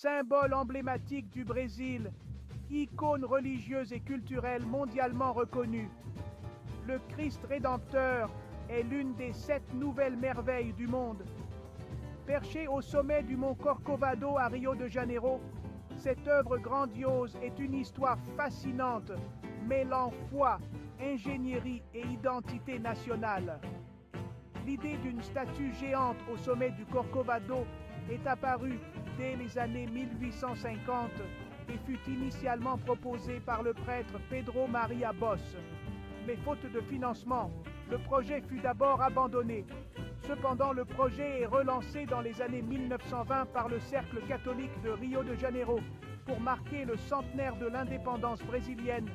Symbole emblématique du Brésil, icône religieuse et culturelle mondialement reconnue, le Christ Rédempteur est l'une des 7 nouvelles merveilles du monde. Perché au sommet du mont Corcovado à Rio de Janeiro, cette œuvre grandiose est une histoire fascinante, mêlant foi, ingénierie et identité nationale. L'idée d'une statue géante au sommet du Corcovado est apparue dès les années 1850 et fut initialement proposée par le prêtre Pedro Maria Bosch. Mais faute de financement, le projet fut d'abord abandonné. Cependant, le projet est relancé dans les années 1920 par le Cercle catholique de Rio de Janeiro pour marquer le centenaire de l'indépendance brésilienne,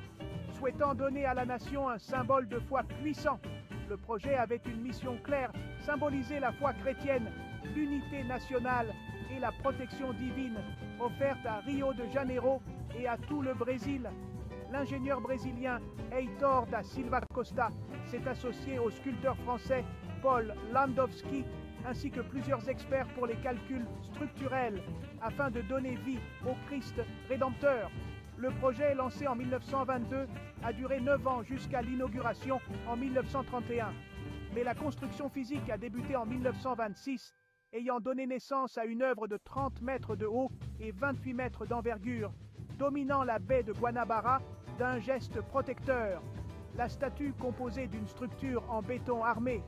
souhaitant donner à la nation un symbole de foi puissant. Le projet avait une mission claire, symboliser la foi chrétienne, l'unité nationale et la protection divine offerte à Rio de Janeiro et à tout le Brésil. L'ingénieur brésilien Heitor da Silva Costa s'est associé au sculpteur français Paul Landowski ainsi que plusieurs experts pour les calculs structurels afin de donner vie au Christ Rédempteur. Le projet, lancé en 1922, a duré 9 ans jusqu'à l'inauguration en 1931. Mais la construction physique a débuté en 1926, ayant donné naissance à une œuvre de 30 mètres de haut et 28 mètres d'envergure, dominant la baie de Guanabara d'un geste protecteur. La statue, composée d'une structure en béton armé,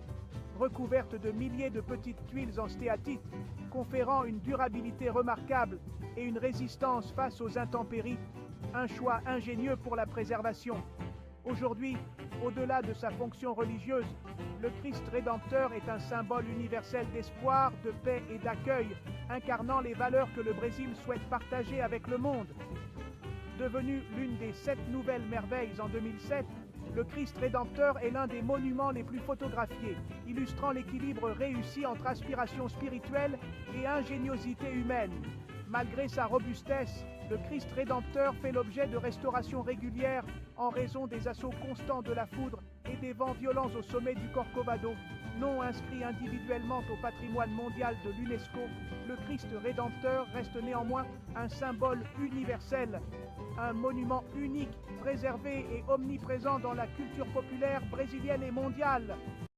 recouverte de milliers de petites tuiles en stéatite, conférant une durabilité remarquable et une résistance face aux intempéries, un choix ingénieux pour la préservation. Aujourd'hui, au-delà de sa fonction religieuse, le Christ Rédempteur est un symbole universel d'espoir, de paix et d'accueil, incarnant les valeurs que le Brésil souhaite partager avec le monde. Devenu l'une des 7 nouvelles merveilles en 2007, le Christ Rédempteur est l'un des monuments les plus photographiés, illustrant l'équilibre réussi entre aspiration spirituelle et ingéniosité humaine. Malgré sa robustesse, le Christ Rédempteur fait l'objet de restaurations régulières en raison des assauts constants de la foudre et des vents violents au sommet du Corcovado. Non inscrit individuellement au patrimoine mondial de l'UNESCO, le Christ Rédempteur reste néanmoins un symbole universel, un monument unique, préservé et omniprésent dans la culture populaire brésilienne et mondiale.